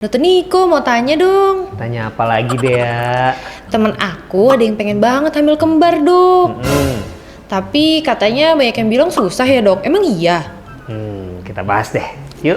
Dokter Niko mau tanya dong. Tanya apa lagi, Dea? Temen aku ada yang pengen banget hamil kembar, Dok. Tapi katanya banyak yang bilang susah ya, Dok. Emang iya? Kita bahas deh. Yuk.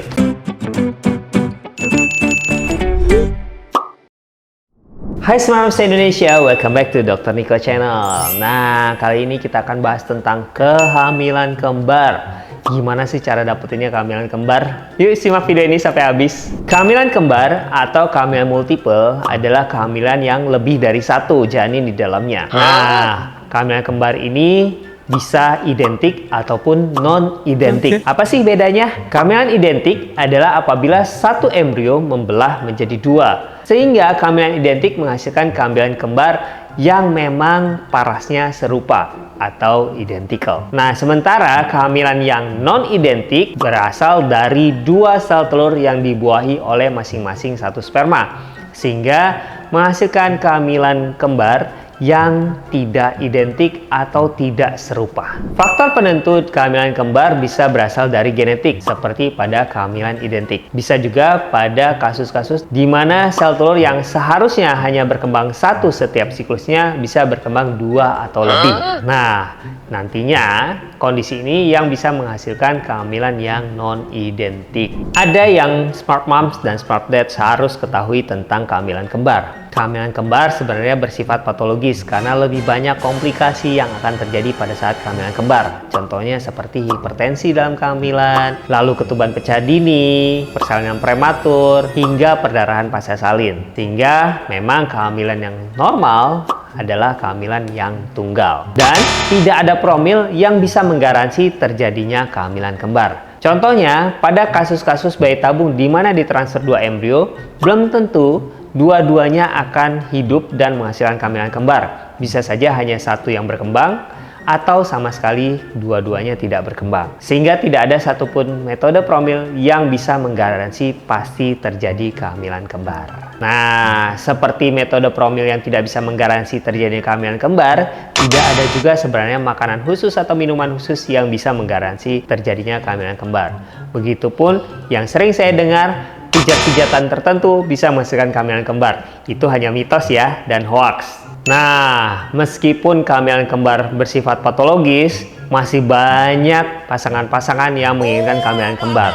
Hai Smart Indonesia, welcome back to Dr. Niko Channel. Nah, kali ini kita akan bahas tentang kehamilan kembar. Gimana sih cara dapetinnya kehamilan kembar? Yuk simak video ini sampai habis. Kehamilan kembar atau kehamilan multiple adalah kehamilan yang lebih dari satu janin di dalamnya. Nah, kehamilan kembar ini bisa identik ataupun non-identik. Apa sih bedanya? Kehamilan identik adalah apabila satu embrio membelah menjadi dua. Sehingga kehamilan identik menghasilkan kehamilan kembar yang memang parasnya serupa atau identical. Nah, sementara kehamilan yang non-identik berasal dari dua sel telur yang dibuahi oleh masing-masing satu sperma. Sehingga menghasilkan kehamilan kembar yang tidak identik atau tidak serupa. Faktor penentu kehamilan kembar bisa berasal dari genetik, seperti pada kehamilan identik. Bisa juga pada kasus-kasus di mana sel telur yang seharusnya hanya berkembang satu setiap siklusnya bisa berkembang dua atau lebih. Nah, nantinya kondisi ini yang bisa menghasilkan kehamilan yang non-identik. Ada yang smart moms dan smart dads harus ketahui tentang kehamilan kembar. Kehamilan kembar sebenarnya bersifat patologis karena lebih banyak komplikasi yang akan terjadi pada saat kehamilan kembar. Contohnya seperti hipertensi dalam kehamilan, lalu ketuban pecah dini, persalinan prematur, hingga perdarahan pasca salin. Sehingga memang kehamilan yang normal adalah kehamilan yang tunggal. Dan tidak ada promil yang bisa menggaransi terjadinya kehamilan kembar. Contohnya, pada kasus-kasus bayi tabung di mana ditransfer dua embrio, belum tentu dua-duanya akan hidup dan menghasilkan kehamilan kembar. Bisa saja hanya satu yang berkembang atau sama sekali dua-duanya tidak berkembang. Sehingga tidak ada satupun metode promil yang bisa menggaransi pasti terjadi kehamilan kembar. Nah, seperti metode promil yang tidak bisa menggaransi terjadinya kehamilan kembar, tidak ada juga sebenarnya makanan khusus atau minuman khusus yang bisa menggaransi terjadinya kehamilan kembar. Begitupun yang sering saya dengar, pijat-pijatan tertentu bisa menghasilkan kehamilan kembar. Itu hanya mitos ya, dan hoaks. Nah, meskipun kehamilan kembar bersifat patologis, masih banyak pasangan-pasangan yang menginginkan kehamilan kembar.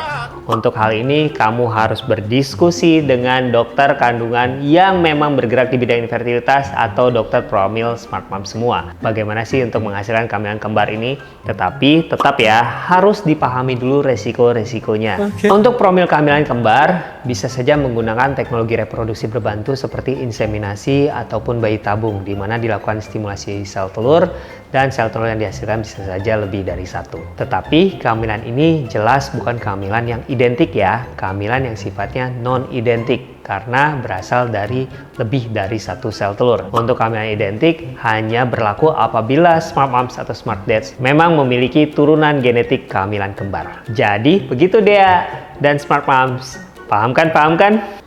Untuk hal ini, kamu harus berdiskusi dengan dokter kandungan yang memang bergerak di bidang infertilitas atau dokter promil smart mom semua. Bagaimana sih untuk menghasilkan kehamilan kembar ini? Tetapi tetap ya, harus dipahami dulu resiko-resikonya. Untuk promil kehamilan kembar, bisa saja menggunakan teknologi reproduksi berbantu seperti inseminasi ataupun bayi tabung, di mana dilakukan stimulasi sel telur dan sel telur yang dihasilkan bisa saja lebih dari satu. Tetapi kehamilan ini jelas bukan kehamilan yang identik ya, kehamilan yang sifatnya non-identik karena berasal dari lebih dari satu sel telur. Untuk kehamilan identik hanya berlaku apabila smart moms atau smart dads memang memiliki turunan genetik kehamilan kembar. Jadi begitu Dea dan smart moms. Paham kan?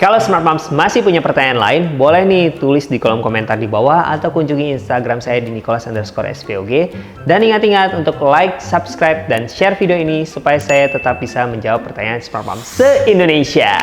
Kalau Smart Moms masih punya pertanyaan lain, boleh nih tulis di kolom komentar di bawah atau kunjungi Instagram saya di Nicholas_SVOG. Dan ingat-ingat untuk like, subscribe, dan share video ini supaya saya tetap bisa menjawab pertanyaan Smart Moms se-Indonesia.